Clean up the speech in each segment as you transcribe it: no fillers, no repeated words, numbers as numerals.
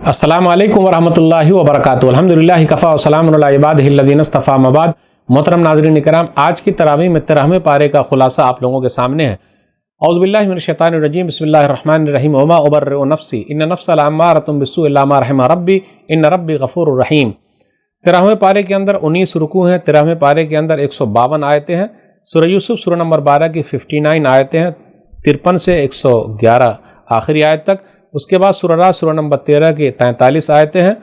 السلام علیکم ورحمۃ اللہ وبرکاتہ۔ الحمدللہ کفا وسلام علی عبادہ الذین اصطفیٰ، اما بعد۔ محترم ناظرین کرام، آج کی تراویح میں 13ویں پارے کا خلاصہ آپ لوگوں کے سامنے ہے۔ اعوذ باللہ من الشیطان الرجیم، بسم اللہ الرحمن الرحیم۔ وما ابرئ نفسی ان النفس لامارۃ بالسوء الا ما رحم ربی ان ربی غفور رحیم۔ 13ویں پارے کے اندر 19 رکوع ہیں، 13ویں پارے کے اندر 152 آیتیں ہیں۔ سورہ یوسف سورہ نمبر 12 کی 59 آیتیں ہیں، 53 سے 111 آخری آیت تک۔ اس کے بعد سورہ رعد سورہ نمبر 13 کی 43 آیتیں ہیں۔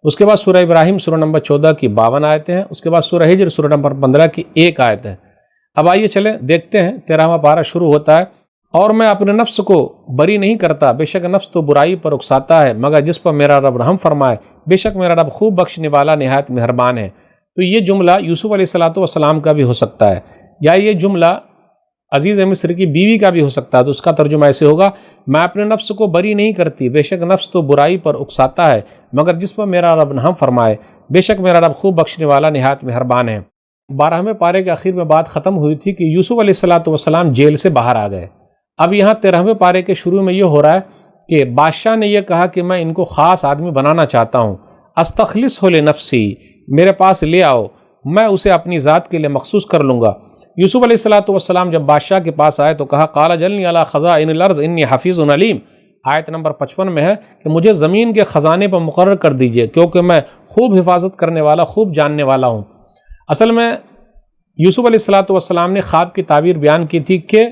اس کے بعد سورہ ابراہیم سورہ نمبر 14 کی 52 آیتیں ہیں۔ اس کے بعد سورہ ہجر سورہ نمبر 15 کی 1 آیت ہے۔ اب آئیے چلیں دیکھتے ہیں 13واں پارہ شروع ہوتا ہے۔ اور میں اپنے نفس کو بری نہیں کرتا، بے شک نفس تو برائی پر اکساتا ہے، مگر جس پر میرا رب رحم فرمائے، بے شک میرا رب خوب بخشنے والا نہایت مہربان ہے۔ تو یہ جملہ یوسف علیہ السلام کا بھی ہو سکتا ہے، یا یہ جملہ عزیز مصر کی بیوی کا بھی ہو سکتا ہے۔ تو اس کا ترجمہ ایسے ہوگا، میں اپنے نفس کو بری نہیں کرتی، بے شک نفس تو برائی پر اکساتا ہے، مگر جس پر میرا رب رحم فرمائے، بے شک میرا رب خوب بخشنے والا نہایت مہربان ہے۔ 12ویں پارے کے آخر میں بات ختم ہوئی تھی کہ یوسف علیہ السلام جیل سے باہر آ گئے۔ اب یہاں 13ویں پارے کے شروع میں یہ ہو رہا ہے کہ بادشاہ نے یہ کہا کہ میں ان کو خاص آدمی بنانا چاہتا ہوں، استخلصہ لنفسی، میرے پاس لے آؤ، میں اسے اپنی ذات کے لیے مخصوص کر لوں گا۔ یوسف علیہ السلام جب بادشاہ کے پاس آئے تو کہا قال جلنی علی خزائن الارض انی حفیظ علیم۔ آیت نمبر 55 میں ہے کہ مجھے زمین کے خزانے پر مقرر کر دیجئے، کیونکہ میں خوب حفاظت کرنے والا، خوب جاننے والا ہوں۔ اصل میں یوسف علیہ السلام نے خواب کی تعبیر بیان کی تھی کہ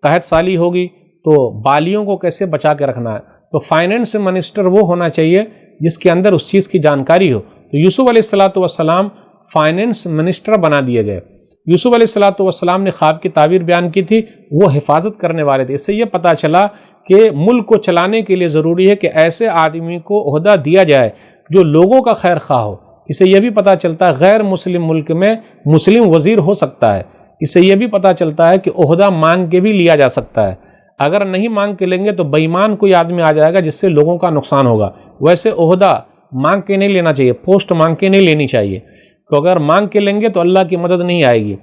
قحط سالی ہوگی تو بالیوں کو کیسے بچا کے رکھنا ہے، تو فائنینس منسٹر وہ ہونا چاہیے جس کے اندر اس چیز کی جانکاری ہو۔ تو یوسف علیہ السلام فائنینس منسٹر بنا دیے گئے۔ یوسف علیہ السلام نے خواب کی تعبیر بیان کی تھی، وہ حفاظت کرنے والے تھے۔ اس سے یہ پتہ چلا کہ ملک کو چلانے کے لیے ضروری ہے کہ ایسے آدمی کو عہدہ دیا جائے جو لوگوں کا خیر خواہ ہو۔ اس سے یہ بھی پتہ چلتا ہے غیر مسلم ملک میں مسلم وزیر ہو سکتا ہے۔ اس سے یہ بھی پتہ چلتا ہے کہ عہدہ مانگ کے بھی لیا جا سکتا ہے۔ اگر نہیں مانگ کے لیں گے تو بے ایمان کوئی آدمی آ جائے گا جس سے لوگوں کا نقصان ہوگا۔ ویسے عہدہ مانگ کے نہیں لینا چاہیے، پوسٹ مانگ کے نہیں لینی چاہیے، تو اگر مانگ کے لیں گے تو اللہ کی مدد نہیں آئے گی،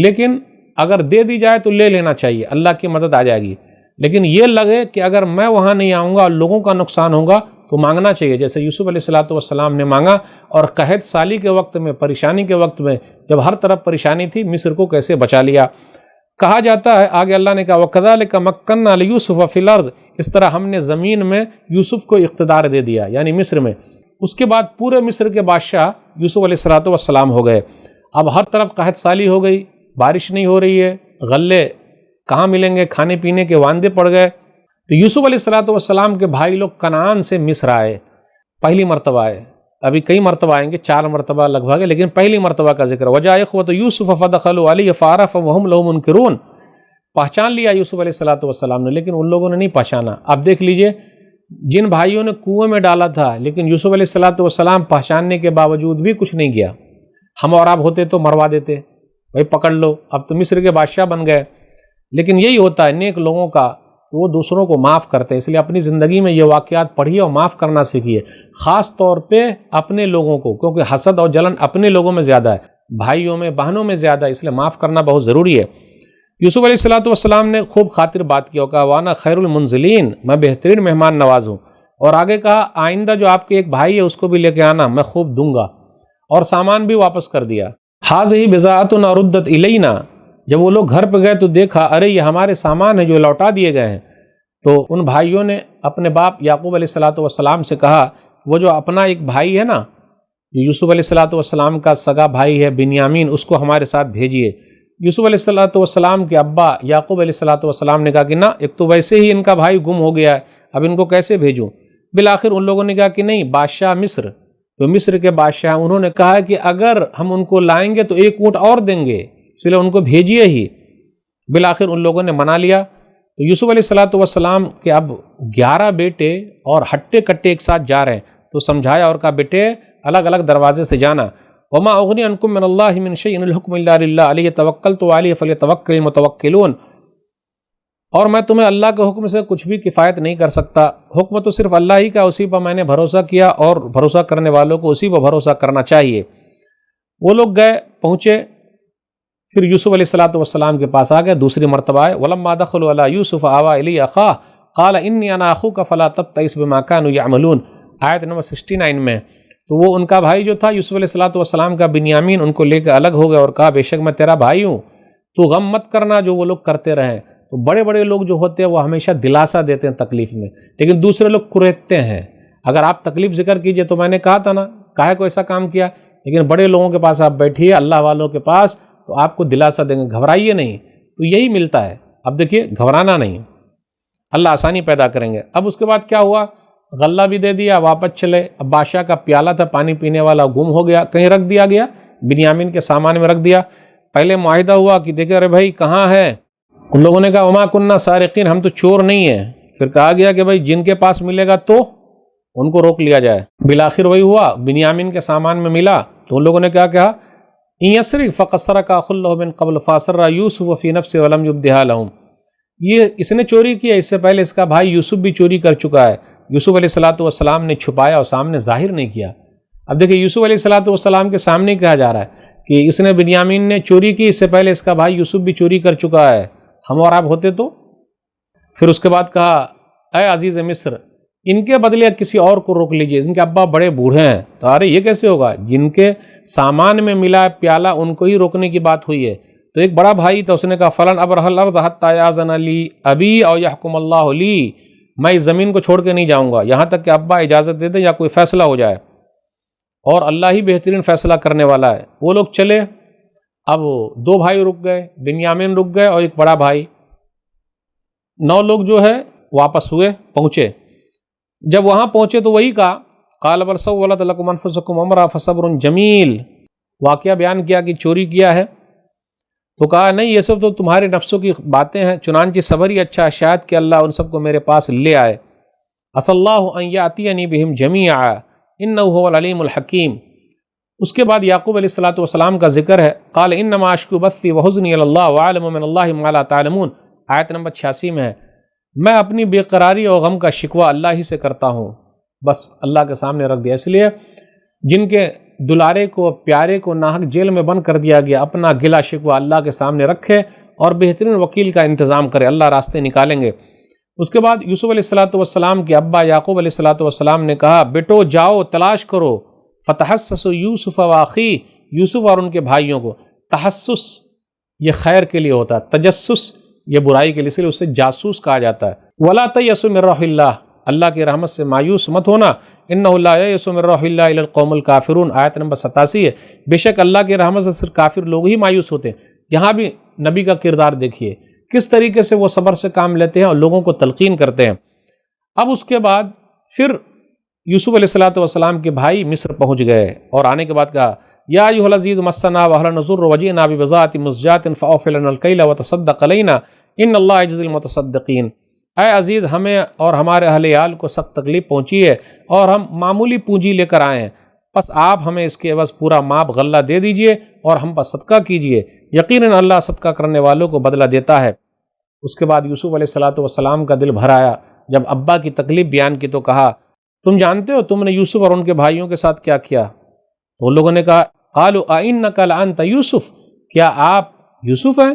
لیکن اگر دے دی جائے تو لے لینا چاہیے، اللہ کی مدد آ جائے گی۔ لیکن یہ لگے کہ اگر میں وہاں نہیں آؤں گا اور لوگوں کا نقصان ہوگا تو مانگنا چاہیے، جیسے یوسف علیہ السلام نے مانگا۔ اور قحط سالی کے وقت میں، پریشانی کے وقت میں، جب ہر طرف پریشانی تھی، مصر کو کیسے بچا لیا۔ کہا جاتا ہے آگے اللہ نے کہا وَكَذَلِكَ مَكَّنَّا لِيُوسُفَ فِي الْأَرْضِ، اس طرح ہم نے زمین میں یوسف کو اقتدار دے دیا، یعنی مصر میں۔ اس کے بعد پورے مصر کے بادشاہ یوسف علیہ السلام ہو گئے۔ اب ہر طرف قحط سالی ہو گئی، بارش نہیں ہو رہی ہے، غلے کہاں ملیں گے، کھانے پینے کے وعدے پڑ گئے۔ تو یوسف علیہ السلام کے بھائی لوگ کنعان سے مصر آئے، پہلی مرتبہ آئے۔ ابھی کئی مرتبہ آئیں گے، 4 مرتبہ لگ بھگ ہے، لیکن پہلی مرتبہ کا ذکر وجاء اخوۃ یوسف فدخلوا علیہ فعرفهم وهم له منکرون۔ پہچان لیا یوسف علیہ السلام نے، لیکن ان لوگوں نے نہیں پہچانا۔ اب دیکھ لیجئے، جن بھائیوں نے کنویں میں ڈالا تھا لیکن یوسف علیہ السلام پہچاننے کے باوجود بھی کچھ نہیں کیا۔ ہم اور آپ ہوتے تو مروا دیتے، بھائی پکڑ لو، اب تو مصر کے بادشاہ بن گئے۔ لیکن یہی ہوتا ہے نیک لوگوں کا، وہ دوسروں کو معاف کرتے ہیں۔ اس لیے اپنی زندگی میں یہ واقعات پڑھیے اور معاف کرنا سیکھیے، خاص طور پہ اپنے لوگوں کو، کیونکہ حسد اور جلن اپنے لوگوں میں زیادہ ہے، بھائیوں میں، بہنوں میں زیادہ ہے، اس لیے معاف کرنا بہت ضروری ہے۔ یوسف علیہ السلام نے خوب خاطر بات کیا، کہا وانا خیر المنزلین، میں بہترین مہمان نواز ہوں۔ اور آگے کہا آئندہ جو آپ کے ایک بھائی ہے اس کو بھی لے کے آنا، میں خوب دوں گا، اور سامان بھی واپس کر دیا۔ حاضہ بضاعتنا ردت الینا، جب وہ لوگ گھر پہ گئے تو دیکھا ارے یہ ہمارے سامان ہیں جو لوٹا دیے گئے ہیں۔ تو ان بھائیوں نے اپنے باپ یعقوب علیہ السلام سے کہا وہ جو اپنا ایک بھائی ہے نا، یوسف علیہ السلام کا سگا بھائی ہے بنیامین، اس کو ہمارے ساتھ بھیجیے۔ یوسف علیہ السلام کے ابا یعقوب علیہ السلام نے کہا کہ نہ، ایک تو ویسے ہی ان کا بھائی گم ہو گیا ہے، اب ان کو کیسے بھیجوں۔ بالآخر ان لوگوں نے کہا کہ نہیں، بادشاہ مصر، تو مصر کے بادشاہ، انہوں نے کہا کہ اگر ہم ان کو لائیں گے تو 1 اونٹ اور دیں گے، اس لیے ان کو بھیجیے ہی۔ بالآخر ان لوگوں نے منا لیا۔ تو یوسف علیہ السلام کے اب 11 بیٹے اور ہٹے کٹے ایک ساتھ جا رہے ہیں، تو سمجھایا اور کہا بیٹے الگ الگ دروازے سے جانا۔ وما اغنی عنکم من اللہ من شیء ان الحکم الا للہ علیہ توکلت وعلیہ فلیتوکل المتوکلون، اور میں تمہیں اللہ کے حکم سے کچھ بھی کفایت نہیں کر سکتا، حکم تو صرف اللہ ہی کا، اسی پر میں نے بھروسہ کیا، اور بھروسہ کرنے والوں کو اسی پر بھروسہ کرنا چاہیے۔ وہ لوگ گئے، پہنچے، پھر یوسف علیہ السلام کے پاس آ گئے، دوسری مرتبہ آئے۔ وَلَمَّا دَخَلُوا عَلَىٰ يُوسُفَ آوَىٰ إِلَيْهِ أَخَاهُ قَالَ إِنِّي أَنَا أَخُوكَ فَلَا تَبْتَئِسْ بِمَا كَانُوا يَعْمَلُونَ۔ آیت نمبر 69 میں، تو وہ ان کا بھائی جو تھا یوسف علیہ السلام کا بنیامین ان کو لے کے الگ ہو گیا اور کہا بے شک میں تیرا بھائی ہوں، تو غم مت کرنا جو وہ لوگ کرتے رہیں۔ تو بڑے بڑے لوگ جو ہوتے ہیں وہ ہمیشہ دلاسا دیتے ہیں تکلیف میں، لیکن دوسرے لوگ کریدتے ہیں۔ اگر آپ تکلیف ذکر کیجئے تو میں نے کہا تھا نا، کاہے کو ایسا کام کیا، لیکن بڑے لوگوں کے پاس آپ بیٹھیے، اللہ والوں کے پاس، تو آپ کو دلاسا دیں گے، گھبرائیے نہیں۔ تو یہی ملتا ہے۔ اب دیکھیے گھبرانا نہیں، اللہ آسانی پیدا کریں گے۔ اب اس کے بعد کیا ہوا، غلہ بھی دے دیا، واپس چلے۔ اب بادشاہ کا پیالہ تھا پانی پینے والا، گم ہو گیا، کہیں رکھ دیا گیا، بنیامین کے سامان میں رکھ دیا۔ پہلے معاہدہ ہوا کہ دیکھے ارے بھائی کہاں ہے، ان لوگوں نے کہا وما کننا سارقین، ہم تو چور نہیں ہیں۔ پھر کہا گیا کہ بھائی جن کے پاس ملے گا تو ان کو روک لیا جائے۔ بالآخر وہی ہوا، بنیامین کے سامان میں ملا تو ان لوگوں نے کیا کہا، ان یسرق فقد سرق اخ له من قبل فاسر یوسف فی نفسه ولم یبدها لهم، یہ اس نے چوری کیا، اس سے پہلے اس کا بھائی یوسف بھی چوری کر چکا ہے۔ یوسف علیہ السلام نے چھپایا اور سامنے ظاہر نہیں کیا۔ اب دیکھیں یوسف علیہ السلام کے سامنے کہا جا رہا ہے کہ اس نے بنیامین نے چوری کی، اس سے پہلے اس کا بھائی یوسف بھی چوری کر چکا ہے، ہم اور آپ ہوتے تو۔ پھر اس کے بعد کہا اے عزیز مصر، ان کے بدلے کسی اور کو روک لیجئے، ان کے ابا بڑے بوڑھے ہیں۔ تو ارے یہ کیسے ہوگا، جن کے سامان میں ملا پیالہ ان کو ہی روکنے کی بات ہوئی ہے۔ تو ایک بڑا بھائی تھا، اس نے کہا فلن ابرح الارض حتی یاذن لی ابی او یحکم اللہ لی، میں اس زمین کو چھوڑ کے نہیں جاؤں گا یہاں تک کہ ابا اجازت دے دے یا کوئی فیصلہ ہو جائے، اور اللہ ہی بہترین فیصلہ کرنے والا ہے۔ وہ لوگ چلے، اب 2 بھائی رک گئے، بنیامین رک گئے اور ایک بڑا بھائی، 9 لوگ جو ہے واپس ہوئے، پہنچے۔ جب وہاں پہنچے تو وہی کہا قال بل سولت لکم انفسکم امرا فصبر جمیل، واقعہ بیان کیا کہ چوری کیا ہے، تو کہا نہیں یہ سب تو تمہارے نفسوں کی باتیں ہیں، چنانچہ صبر ہی اچھا ہے، شاید کہ اللہ ان سب کو میرے پاس لے آئے۔ عسى اللہ ان یاتینی بہم جمیعا انہ هو العلیم الحکیم۔ اس کے بعد یعقوب علیہ السلام کا ذکر ہے، قال انما اشکو بثی وحزنی الی اللہ وعلم من اللہ ما لا تعلمون، آیت نمبر 86 میں ہے، میں اپنی بے قراری اور غم کا شکوہ اللہ ہی سے کرتا ہوں، بس اللہ کے سامنے رکھ دیا۔ اس لیے جن کے دلارے کو پیارے کو ناحق جیل میں بند کر دیا گیا، اپنا گلا شکوہ اللہ کے سامنے رکھے اور بہترین وکیل کا انتظام کرے، اللہ راستے نکالیں گے۔ اس کے بعد یوسف علیہ السلام کے ابا یعقوب علیہ السلام نے کہا بیٹو جاؤ تلاش کرو، فتحسسوا یوسف واخی، یوسف اور ان کے بھائیوں کو۔ تحسس یہ خیر کے لیے ہوتا ہے، تجسس یہ برائی کے لیے، اس لیے اسے جاسوس کہا جاتا ہے۔ ولا تیأسوا من روح اللہ، اللہ کی رحمت سے مایوس مت ہونا، انہ لا ییأس من روح اللہ الا القوم الکافرون، آیت نمبر 87 ہے۔ بے شک اللہ کی رحمت سے صرف کافر لوگ ہی مایوس ہوتے ہیں۔ یہاں بھی نبی کا کردار دیکھیے کس طریقے سے وہ صبر سے کام لیتے ہیں اور لوگوں کو تلقین کرتے ہیں۔ اب اس کے بعد پھر یوسف علیہ السلام کے بھائی مصر پہنچ گئے اور آنے کے بعد کہا یا ایھا العزیز مسنا واهلنا الضر وجئنا ببضاعة مزجاة فاوف لنا الكيل وتصدق علينا ان اللہ یجزی المتصدقین، اے عزیز ہمیں اور ہمارے اہل عیال کو سخت تکلیف پہنچی ہے اور ہم معمولی پونجی لے کر آئے ہیں، بس آپ ہمیں اس کے عوض پورا ماب غلہ دے دیجئے اور ہم پر صدقہ کیجئے، یقیناً اللہ صدقہ کرنے والوں کو بدلہ دیتا ہے۔ اس کے بعد یوسف علیہ السلام کا دل بھر آیا، جب ابا کی تکلیف بیان کی تو کہا تم جانتے ہو تم نے یوسف اور ان کے بھائیوں کے ساتھ کیا کیا؟ تو ان لوگوں نے کہا قالوا اِنَّكَ لَأَنْتَ یوسف، کیا آپ یوسف ہیں؟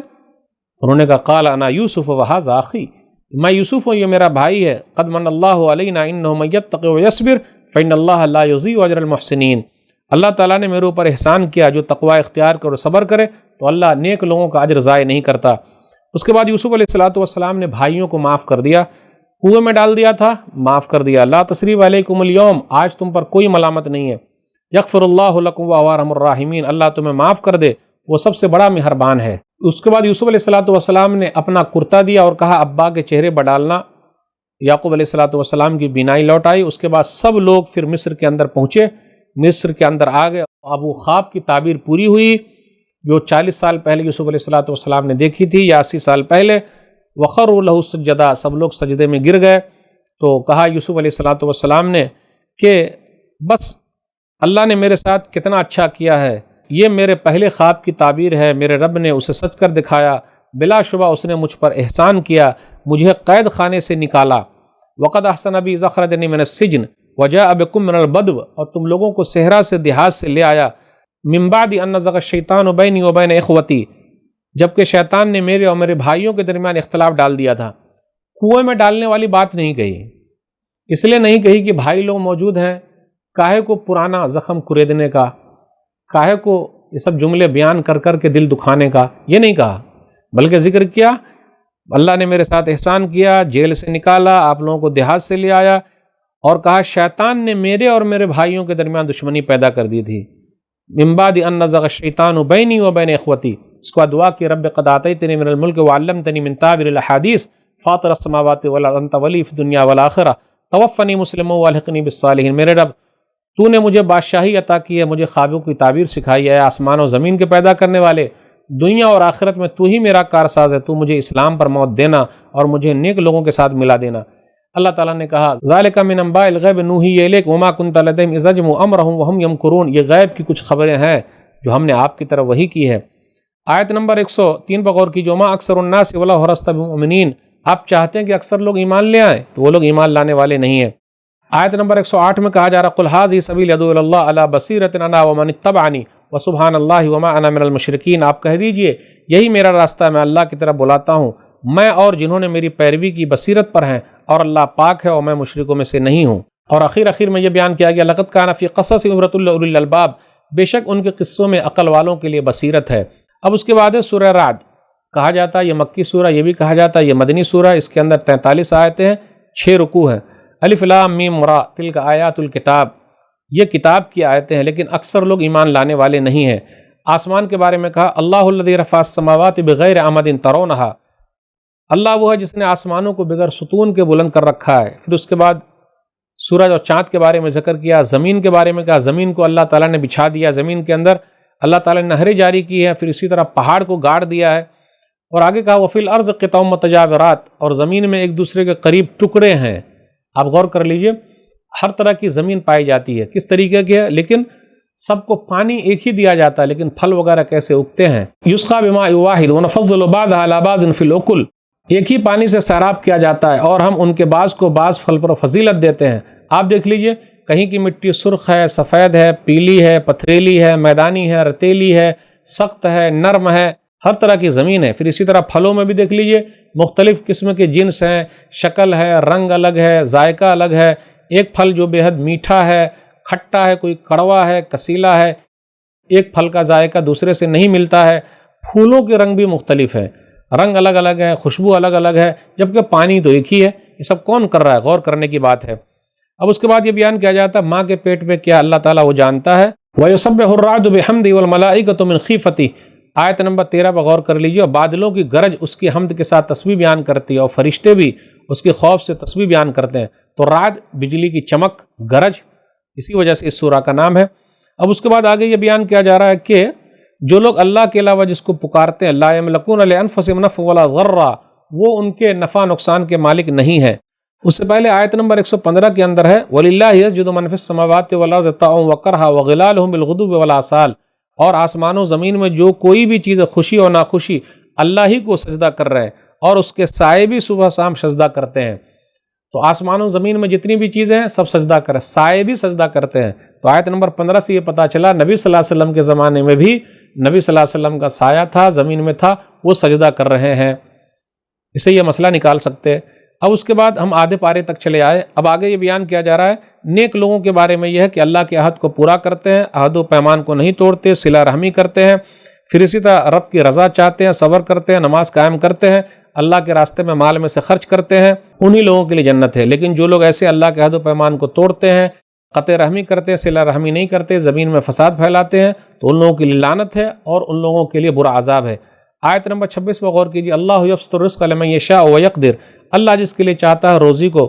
انہوں نے کہا قال انا یوسف وهذا اخی، میں یوسف ہوں، یہ میرا بھائی ہے۔ قد من اللہ علینا انہ من یتق ویصبر فإن اللہ لا یضیع اجر المحسنین، اللہ تعالیٰ نے میرے اوپر احسان کیا، جو تقوی اختیار کرے اور صبر کرے تو اللہ نیک لوگوں کا اجر ضائع نہیں کرتا۔ اس کے بعد یوسف علیہ السلام نے بھائیوں کو معاف کر دیا، کنویں میں ڈال دیا تھا، معاف کر دیا، لا تثریب علیکم اليوم، آج تم پر کوئی ملامت نہیں ہے، یغفر اللہ لکم وہو ارحم الراحمین، اللہ تمہیں معاف کر دے، وہ سب سے بڑا مہربان ہے۔ اس کے بعد یوسف علیہ السلام نے اپنا کرتا دیا اور کہا ابا کے چہرے پر ڈالنا، یعقوب علیہ السلام کی بینائی لوٹ آئی۔ اس کے بعد سب لوگ پھر مصر کے اندر پہنچے، مصر کے اندر آ گئے، اب وہ خواب کی تعبیر پوری ہوئی جو 40 سال پہلے یوسف علیہ السلام نے دیکھی تھی یا 80 سال پہلے۔ وخروا لہ سجدا، سب لوگ سجدے میں گر گئے۔ تو کہا یوسف علیہ السلام نے کہ بس اللہ نے میرے ساتھ کتنا اچھا کیا ہے، یہ میرے پہلے خواب کی تعبیر ہے، میرے رب نے اسے سچ کر دکھایا، بلا شبہ اس نے مجھ پر احسان کیا، مجھے قید خانے سے نکالا۔ وقد احسن بی اذ اخرجنی من السجن وجاء بکم من البدو، اور تم لوگوں کو صحرا سے دیہات سے لے آیا، من بعد ان نزغ الشیطان بینی وبین اخوتی، جبکہ شیطان نے میرے اور میرے بھائیوں کے درمیان اختلاف ڈال دیا تھا۔ کنویں میں ڈالنے والی بات نہیں کہی، اس لیے نہیں کہی کہ بھائی لوگ موجود ہیں، کاہے کو پرانا زخم کریدنے کا، کاہے کو یہ سب جملے بیان کر کر کے دل دکھانے کا، یہ نہیں کہا، بلکہ ذکر کیا اللہ نے میرے ساتھ احسان کیا، جیل سے نکالا، آپ لوگوں کو دیہات سے لے آیا، اور کہا شیطان نے میرے اور میرے بھائیوں کے درمیان دشمنی پیدا کر دی تھی، من بعد ان نزغ الشیطان بینی و بین اخوتی، اس کو دعا کی رب قد آتیتنی من الملک وعلمتنی من تعبیر الاحادیث فاطر السماوات والارض انت ولی فی الدنیا والآخرہ توفنی مسلما والحقنی بالصالحین، میرے رب تو نے مجھے بادشاہی عطا کی ہے، مجھے خوابوں کی تعبیر سکھائی ہے، آسمان و زمین کے پیدا کرنے والے، دنیا اور آخرت میں تو ہی میرا کارساز ہے، تو مجھے اسلام پر موت دینا اور مجھے نیک لوگوں کے ساتھ ملا دینا۔ اللہ تعالیٰ نے کہا ذالک من انباء الغیب نوحی الیک وما کنت لدیہم اذ اجمعوا امرہم وہم یمکرون، یہ غیب کی کچھ خبریں ہیں جو ہم نے آپ کی طرف وحی کی ہے۔ آیت نمبر 103 پر غور کیجیے، وما اکثر الناس ولو حرصت بمؤمنین، آپ چاہتے ہیں کہ اکثر لوگ ایمان لے آئیں تو وہ لوگ ایمان لانے والے نہیں ہیں۔ آیت نمبر 108 میں کہا جا رہا قل ھذہ سبیلی ادعو الی اللہ علی بصیرۃ انا ومن اتبعنی وسبحان اللہ وما انا من المشرکین، آپ کہہ دیجئے یہی میرا راستہ ہے، میں اللہ کی طرف بلاتا ہوں، میں اور جنہوں نے میری پیروی کی بصیرت پر ہیں، اور اللہ پاک ہے اور میں مشرکوں میں سے نہیں ہوں۔ اور آخر میں یہ بیان کیا گیا لقد کان فی قصص عبرۃ لاولی الالباب، بے شک ان کے قصوں میں عقل والوں کے لیے بصیرت ہے۔ اب اس کے بعد ہے سورہ رعد، کہا جاتا ہے یہ مکی سورہ، یہ بھی کہا جاتا ہے یہ مدنی سورہ، اس کے اندر 43 آیتیں ہیں، 6 رکوع ہیں۔ الف لام میم را تلک آیات الکتاب، یہ کتاب کی آیتیں ہیں، لیکن اکثر لوگ ایمان لانے والے نہیں ہیں۔ آسمان کے بارے میں کہا اللہ الذی رفع السماوات بغیر عمد ترونھا، اللہ وہ ہے جس نے آسمانوں کو بغیر ستون کے بلند کر رکھا ہے۔ پھر اس کے بعد سورج اور چاند کے بارے میں ذکر کیا، زمین کے بارے میں کہا زمین کو اللہ تعالیٰ نے بچھا دیا، زمین کے اندر اللہ تعالیٰ نے نہریں جاری کی ہے، پھر اسی طرح پہاڑ کو گاڑ دیا ہے، اور آگے کہا وفی الارض قطع متجاورات، اور زمین میں ایک دوسرے کے قریب ٹکڑے ہیں۔ آپ غور کر لیجئے، ہر طرح کی زمین پائی جاتی ہے، کس طریقے کی ہے، لیکن سب کو پانی ایک ہی دیا جاتا ہے، لیکن پھل وغیرہ کیسے اگتے ہیں۔ یسقى بماء واحد ونفضل بعضها على بعض في الاكل، ایک ہی پانی سے سیراب کیا جاتا ہے اور ہم ان کے بعض کو بعض پھل پر فضیلت دیتے ہیں۔ آپ دیکھ لیجئے، کہیں کی مٹی سرخ ہے، سفید ہے، پیلی ہے، پتھریلی ہے، میدانی ہے، رتیلی ہے، سخت ہے، نرم ہے، ہر طرح کی زمین ہے۔ پھر اسی طرح پھلوں میں بھی دیکھ لیجئے، مختلف قسم کے جنس ہیں، شکل ہے، رنگ الگ ہے، ذائقہ الگ ہے، ایک پھل جو بے حد میٹھا ہے، کھٹا ہے، کوئی کڑوا ہے، کسیلا ہے، ایک پھل کا ذائقہ دوسرے سے نہیں ملتا ہے۔ پھولوں کے رنگ بھی مختلف ہیں، رنگ الگ الگ ہے، خوشبو الگ الگ ہے، جبکہ پانی تو ایک ہی ہے۔ یہ سب کون کر رہا ہے؟ غور کرنے کی بات ہے۔ اب اس کے بعد یہ بیان کیا جاتا ہے ماں کے پیٹ میں کیا اللہ تعالیٰ وہ جانتا ہے۔ وَيُسَبِّحُ الرَّعْدُ بِحَمْدِهِ وَالْمَلَائِكَةُ مِنْ خِيفَتِهِ، آیت نمبر 13 پر غور کر لیجیے، اور بادلوں کی گرج اس کی حمد کے ساتھ تسبیح بیان کرتی ہے، اور فرشتے بھی اس کے خوف سے تسبیح بیان کرتے ہیں۔ تو رعد بجلی کی چمک، گرج، اسی وجہ سے اس سورہ کا نام ہے۔ اب اس کے بعد آگے یہ بیان کیا جا رہا ہے کہ جو لوگ اللہ کے علاوہ جس کو پکارتے ہیں، لا یملکون لانفسہم نفع ولا ضرا، وہ ان کے نفع نقصان کے مالک نہیں ہیں۔ اس سے پہلے آیت نمبر 115 کے اندر ہے وَلِلَّهِ يَسْجُدُ مَن فِي السَّمَاوَاتِ وَالْأَرْضِ طَوْعًا وَكَرْهًا وَظِلَالُهُم بِالْغُدُوِّ وَالْآصَالِ، اور آسمان و زمین میں جو کوئی بھی چیز خوشی اور ناخوشی اللہ ہی کو سجدہ کر رہے ہیں، اور اس کے سائے بھی صبح شام سجدہ کرتے ہیں۔ تو آسمان و زمین میں جتنی بھی چیزیں ہیں سب سجدہ کریں، سائے بھی سجدہ کرتے ہیں۔ تو آیت نمبر 15 سے یہ پتہ چلا نبی صلی اللہ علیہ وسلم کے زمانے میں بھی نبی صلی اللہ علیہ وسلم کا سایہ تھا، زمین میں تھا، وہ سجدہ کر رہے ہیں۔ اسے یہ مسئلہ نکال سکتے ہیں۔ اب اس کے بعد ہم آدھے پارے تک چلے آئے، اب آگے یہ بیان کیا جا رہا ہے نیک لوگوں کے بارے میں، یہ ہے کہ اللہ کے عہد کو پورا کرتے ہیں، عہد و پیمان کو نہیں توڑتے، صلہ رحمی کرتے ہیں، پھر اسی طرح رب کی رضا چاہتے ہیں، صبر کرتے ہیں، نماز قائم کرتے ہیں، اللہ کے راستے میں مال میں سے خرچ کرتے ہیں، انہی لوگوں کے لیے جنت ہے۔ لیکن جو لوگ ایسے اللہ کے عہد و پیمان کو توڑتے ہیں، قطع رحمی کرتے ہیں، صلہ رحمی نہیں کرتے، زمین میں فساد پھیلاتے ہیں، تو ان لوگوں کے لیے لعنت ہے اور ان لوگوں کے لیے برا عذاب ہے۔ آیت نمبر 26 پر غور کیجیے، اللہ یبسط الرزق لمن یشاء ویقدر، اللہ جس کے لیے چاہتا ہے روزی کو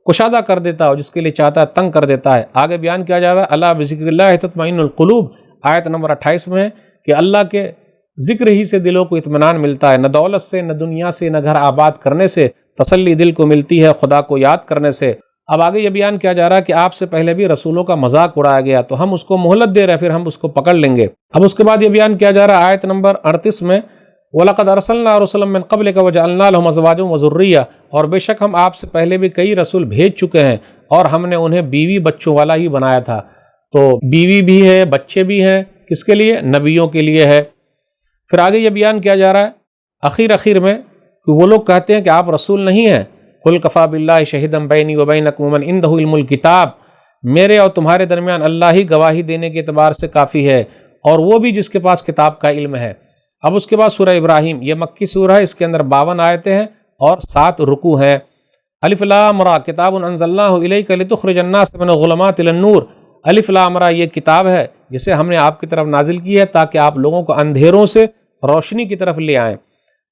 کشادہ کر دیتا ہے اور جس کے لیے چاہتا ہے تنگ کر دیتا ہے۔ آگے بیان کیا جا رہا ہے اللہ بذکر اللہ تطمئن القلوب، آیت نمبر 28 میں ہے کہ اللہ کے ذکر ہی سے دلوں کو اطمینان ملتا ہے، نہ دولت سے، نہ دنیا سے، نہ گھر آباد کرنے سے، تسلی دل کو ملتی ہے خدا کو یاد کرنے سے۔ اب آگے یہ بیان کیا جا رہا ہے کہ آپ سے پہلے بھی رسولوں کا مذاق اڑایا گیا، تو ہم اس کو مہلت دے رہے ہیں، پھر ہم اس کو پکڑ لیں گے۔ اب اس کے بعد یہ بیان کیا جا رہا ہے آیت نمبر 38 میں وَلَقَدْ أَرْسَلْنَا رُسُلًا مِّن قَبْلِكَ وَجَعَلْنَا لَهُمْ أَزْوَاجًا وَذُرِّيَّةً، اور بے شک ہم آپ سے پہلے بھی کئی رسول بھیج چکے ہیں اور ہم نے انہیں بیوی بچوں والا ہی بنایا تھا۔ تو بیوی بھی ہے، بچے بھی ہیں، کس کے لیے؟ نبیوں کے لیے ہے۔ پھر آگے یہ بیان کیا جا رہا ہے آخر میں کہ وہ لوگ کہتے ہیں کہ آپ رسول نہیں ہیں، قل کفا باللہ شہیدا بینی و بینکم ومن عندہ علم الکتاب، میرے اور تمہارے درمیان اللہ ہی گواہی دینے کے اعتبار سے کافی ہے، اور وہ بھی جس کے پاس کتاب کا علم ہے۔ اب اس کے بعد سورہ ابراہیم، یہ مکی سورہ ہے، اس کے اندر 52 آیتیں ہیں اور 7 رکوع ہیں۔ الف لام را کتاب انزلناہ الیک لتخرج الناس من الظلمات الی النور، الف لام را یہ کتاب ہے جسے ہم نے آپ کی طرف نازل کی ہے تاکہ آپ لوگوں کو اندھیروں سے روشنی کی طرف لے آئیں۔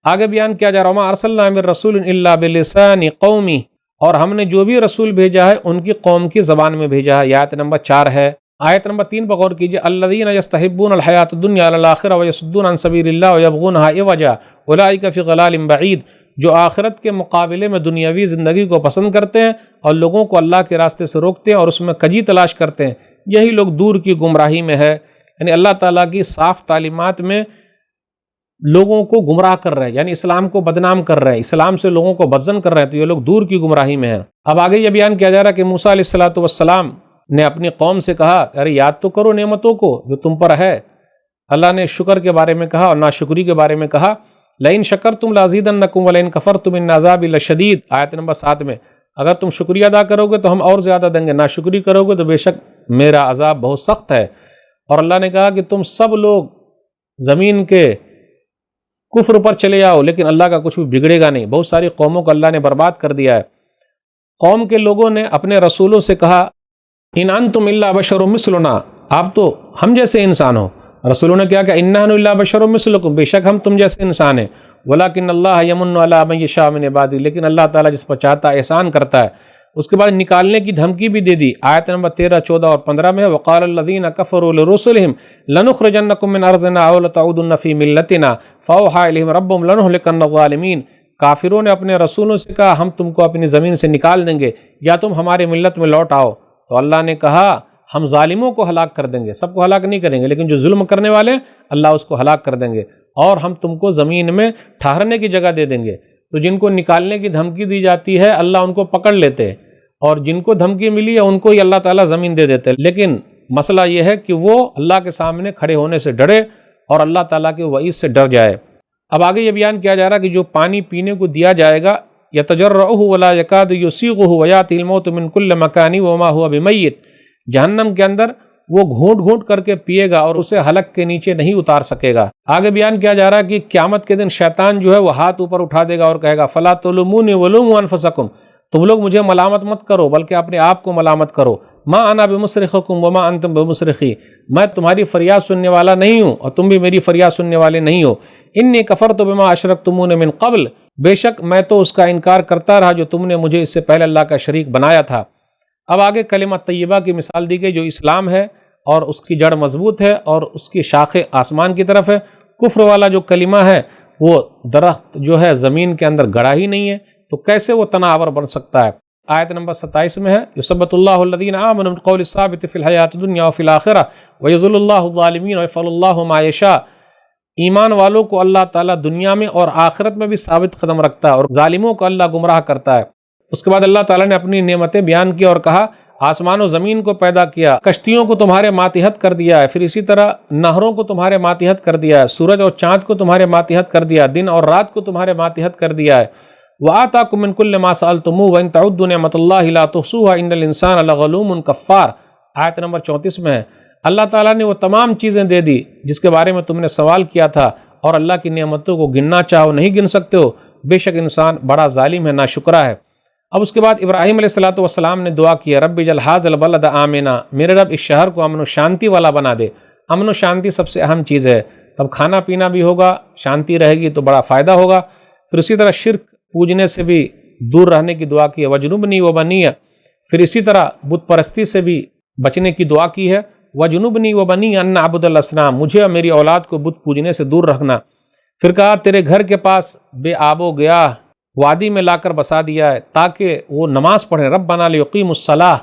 آگے بیان کیا جا رہا ہے وما ارسلنا من رسول الا بلسان قومی، اور ہم نے جو بھی رسول بھیجا ہے ان کی قوم کی زبان میں بھیجا ہے۔ یہ آیت نمبر 4 ہے۔ آیت نمبر 3 پر غور کیجئے، الذین یستحبون الحیاۃ الدنیا علی الآخرہ ویصدون عن سبیل اللہ ویبغونہا عوجا اولئک فی ضلال بعید، جو آخرت کے مقابلے میں دنیاوی زندگی کو پسند کرتے ہیں اور لوگوں کو اللہ کے راستے سے روکتے ہیں اور اس میں کجی تلاش کرتے ہیں، یہی لوگ دور کی گمراہی میں ہے۔ یعنی اللہ تعالیٰ کی صاف تعلیمات میں لوگوں کو گمراہ کر رہے ہیں، یعنی اسلام کو بدنام کر رہے ہیں، اسلام سے لوگوں کو بدزن کر رہے ہیں، تو یہ لوگ دور کی گمراہی میں ہیں۔ اب آگے یہ بیان کیا جا رہا ہے کہ موسیٰ علیہ السلام نے اپنی قوم سے کہا، ارے یاد تو کرو نعمتوں کو جو تم پر ہے۔ اللہ نے شکر کے بارے میں کہا اور ناشکری کے بارے میں کہا، لئن شکرتم لازیدنکم ولئن کفرتم ان عذابی لشدید، آیت نمبر 7 میں، اگر تم شکریہ ادا کرو گے تو ہم اور زیادہ دیں گے، ناشکری کرو گے تو بے شک میرا عذاب بہت سخت ہے۔ اور اللہ نے کہا کہ تم سب لوگ زمین کے کفر پر چلے آؤ لیکن اللہ کا کچھ بھی بگڑے گا نہیں۔ بہت ساری قوموں کو اللہ نے برباد کر دیا ہے۔ قوم کے لوگوں نے اپنے رسولوں سے کہا، ان انتم الا بشر مثلنا، آپ تو ہم جیسے انسان ہو۔ رسولوں نے کیا کہ ان نحن الا بشر مثلکم، بے شک ہم تم جیسے انسان ہیں، ولکن اللہ یمن علی من یشاء من عبادہ، لیکن اللہ تعالیٰ جس پر چاہتا ہے احسان کرتا ہے۔ اس کے بعد نکالنے کی دھمکی بھی دے دی، آیت نمبر 13، 14 اور 15 میں، وقال الذین کفروا لرسلهم لنخرجنکم من ارضنا او لتعودن فی ملتنا فاوحی الیہم ربہم لنہلکن الظالمین، کافروں نے اپنے رسولوں سے کہا ہم تم کو اپنی زمین سے نکال دیں گے یا تم ہماری ملت میں لوٹ آؤ، تو اللہ نے کہا ہم ظالموں کو ہلاک کر دیں گے، سب کو ہلاک نہیں کریں گے لیکن جو ظلم کرنے والے اللہ اس کو ہلاک کر دیں گے، اور ہم تم کو زمین میں ٹھہرنے کی جگہ دے دیں گے۔ تو جن کو نکالنے کی دھمکی دی جاتی ہے اللہ ان کو پکڑ لیتے، اور جن کو دھمکی ملی ہے ان کو ہی اللہ تعالیٰ زمین دے دیتے، لیکن مسئلہ یہ ہے کہ وہ اللہ کے سامنے کھڑے ہونے سے ڈرے اور اللہ تعالیٰ کے وعید سے ڈر جائے۔ اب آگے یہ بیان کیا جا رہا ہے کہ جو پانی پینے کو دیا جائے گا، یتجرعہ ولا یکاد یسیغہ ویاتی الموت من کل مکان وما ہوا بمیت، جہنم کے اندر وہ گھونٹ گھونٹ کر کے پیے گا اور اسے حلق کے نیچے نہیں اتار سکے گا۔ آگے بیان کیا جا رہا ہے کہ قیامت کے دن شیطان جو ہے وہ ہاتھ اوپر اٹھا دے گا اور کہے گا فلا تلومونی ولوموا انفسکم، تم لوگ مجھے ملامت مت کرو بلکہ اپنے آپ کو ملامت کرو، ما انا بمصرخکم وما انتم بمصرخی، میں تمہاری فریاد سننے والا نہیں ہوں اور تم بھی میری فریاد سننے والے نہیں ہو، انی کفرت بما اشرکتمون من قبل، بے شک میں تو اس کا انکار کرتا رہا جو تم نے مجھے اس سے پہلے اللہ کا شریک بنایا تھا۔ اب آگے کلمہ طیبہ کی مثال دی گئی جو اسلام ہے اور اس کی جڑ مضبوط ہے اور اس کی شاخیں آسمان کی طرف ہے۔ کفر والا جو کلمہ ہے وہ درخت جو ہے زمین کے اندر گڑا ہی نہیں ہے، تو کیسے وہ تناور بن سکتا ہے؟ آیت نمبر 27 میں ہے، یثبت اللہ الذین آمنوا بالقول الثابت فی الحیاۃ الدنیا وفی الآخرہ ویذل اللہ الظالمین ویفعل اللہ ما یشاء، ایمان والوں کو اللہ تعالیٰ دنیا میں اور آخرت میں بھی ثابت قدم رکھتا ہے اور ظالموں کو اللہ گمراہ کرتا ہے۔ اس کے بعد اللہ تعالیٰ نے اپنی نعمتیں بیان کی اور کہا آسمان و زمین کو پیدا کیا، کشتیوں کو تمہارے ماتحت کر دیا ہے، پھر اسی طرح نہروں کو تمہارے ماتحت کر دیا ہے، سورج اور چاند کو تمہارے ماتحت کر دیا، دن اور رات کو تمہارے ماتحت کر دیا ہے، وَآتَاكُم مِّن كُلِّ مَا سَأَلْتُمُوهُ وَإِن تَعُدُّوا نِعْمَتَ اللَّهِ لَا تُحْصُوهَا إِنَّ الْإِنسَانَ لَظَلُومٌ كَفَّارٌ، آیت نمبر 34 میں ہے۔ اللہ تعالیٰ نے وہ تمام چیزیں دے دی جس کے بارے میں تم نے سوال کیا تھا، اور اللہ کی نعمتوں کو گننا چاہو نہیں گن سکتے ہو، بے شک انسان بڑا ظالم ہے، ناشکرا ہے۔ اب اس کے بعد ابراہیم علیہ السلام نے دعا کی، رب اجعل ھذا البلد آمنا، میرے رب اس شہر کو امن و شانتی والا بنا دے۔ امن و شانتی سب سے اہم چیز ہے، تب کھانا پینا بھی ہوگا، شانتی رہے گی تو بڑا فائدہ ہوگا۔ پھر اسی طرح شرک پوجنے سے بھی دور رہنے کی دعا کی ہے، وجنبنی وبنی، پھر اسی طرح بت پرستی سے بھی بچنے کی دعا کی ہے، وجنبنی وبنی ان نعبد الاصنام، مجھے اور میری اولاد کو بت پوجنے سے دور رکھنا۔ پھر کہا تیرے گھر کے پاس بے آب و گیاہ وادی میں لا کر بسا دیا ہے تاکہ وہ نماز پڑھیں، ربنا لیقیموا الصلاۃ،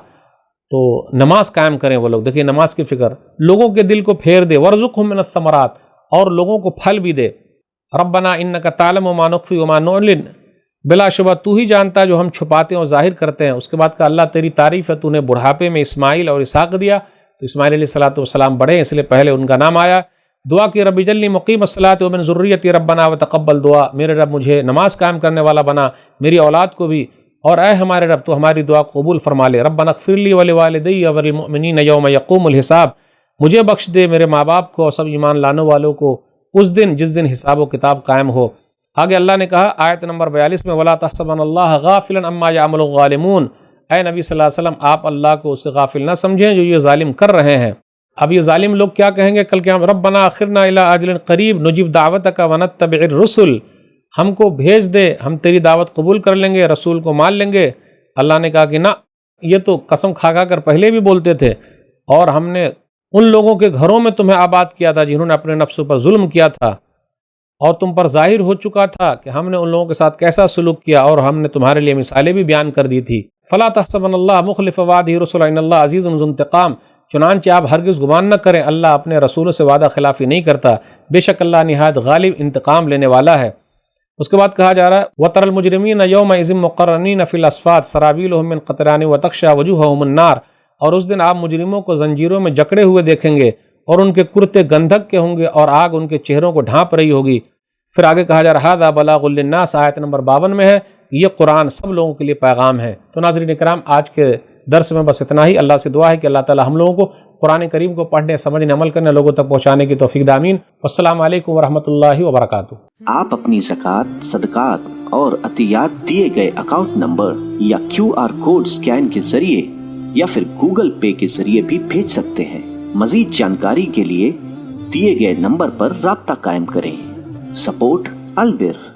تو نماز قائم کریں وہ لوگ۔ دیکھیں نماز کی فکر لوگوں کے دل کو پھیر دے، وارزقھم من الثمرات، اور لوگوں کو پھل بھی دے، ربنا انک تعلم ما نخفی وما نعلن، بلا شبہ تو ہی جانتا ہے جو ہم چھپاتے ہیں اور ظاہر کرتے ہیں۔ اس کے بعد کہا اللہ تیری تعریف ہے، تو نے بڑھاپے میں اسماعیل اور اسحاق دیا، تو اسماعیل علیہ السلام بڑھے اس لیے پہلے ان کا نام آیا۔ دعا کی رب اجعلنی مقیم الصلاۃ ومن ذریتی ربنا وتقبل دعا، میرے رب مجھے نماز قائم کرنے والا بنا، میری اولاد کو بھی اور اے ہمارے رب تو ہماری دعا قبول فرما لے. ربنا اغفر لی ولوالدی وللمؤمنین یوم یقوم الحساب، مجھے بخش دے، میرے ماں باپ کو اور سب ایمان لانے والوں کو اس دن جس دن حساب و کتاب قائم ہو. آگے اللہ نے کہا آیت نمبر 42 میں وَلَا تَحْسَبَنَ اللَّهَ غَافِلًا عَمَّا يَعْمَلُ الظَّالِمُونَ، اے نبی صلی اللہ علیہ وسلم آپ اللہ کو اس سے غافل نہ سمجھیں جو یہ ظالم کر رہے ہیں. اب یہ ظالم لوگ کیا کہیں گے کل قیامت؟ ربنا اخرنا الی اجل قریب نجب دعوتک ونتبع الرسل، ہم کو بھیج دے، ہم تیری دعوت قبول کر لیں گے، رسول کو مان لیں گے. اللہ نے کہا کہ نہ، یہ تو قسم کھا کھا کر پہلے بھی بولتے تھے، اور ہم نے ان لوگوں کے گھروں میں تمہیں آباد کیا تھا جنہوں نے اپنے نفسوں پر ظلم کیا تھا، اور تم پر ظاہر ہو چکا تھا کہ ہم نے ان لوگوں کے ساتھ کیسا سلوک کیا، اور ہم نے تمہارے لیے مثالیں بھی بیان کر دی تھی. فلا تحسبن اللہ مخلف وعدہ رسلا ان اللہ عزیز ذو انتقام، چنانچہ آپ ہرگز گمان نہ کریں اللہ اپنے رسولوں سے وعدہ خلافی نہیں کرتا، بے شک اللہ نہایت غالب انتقام لینے والا ہے. اس کے بعد کہا جا رہا ہے وَتَرَى الْمُجْرِمِينَ يَوْمَئِذٍ مُقَرَّنِينَ فِي الْأَصْفَادِ سَرَابِيلُهُم مِّن قَطَرَانٍ وَتَغْشَىٰ وُجُوهَهُمُ النَّارُ، اور اس دن آپ مجرموں کو زنجیروں میں جکڑے ہوئے دیکھیں گے اور ان کے کرتے گندھک کے ہوں گے اور آگ ان کے چہروں کو ڈھانپ رہی ہوگی. پھر آگے کہا جا رہا ہے بلاغ للناس، آیت نمبر 52 میں ہے یہ قرآن سب لوگوں کے لیے پیغام ہے. تو ناظرین کرام آج کے درس میں بس اتنا ہی. اللہ سے دعا ہے کہ اللہ تعالی ہم لوگوں کو قرآن کریم کو پڑھنے، سمجھنے، عمل کرنے، لوگوں تک پہنچانے کی توفیق دے. آمین. والسلام علیکم ورحمۃ اللہ وبرکاتہ. آپ اپنی زکوٰۃ، صدقات اور عطیات دیے گئے اکاؤنٹ نمبر یا QR کوڈ سکین کے ذریعے یا پھر گوگل پے کے ذریعے بھی بھیج سکتے ہیں. مزید جانکاری کے لیے دیے گئے نمبر پر رابطہ قائم کریں. سپورٹ البر.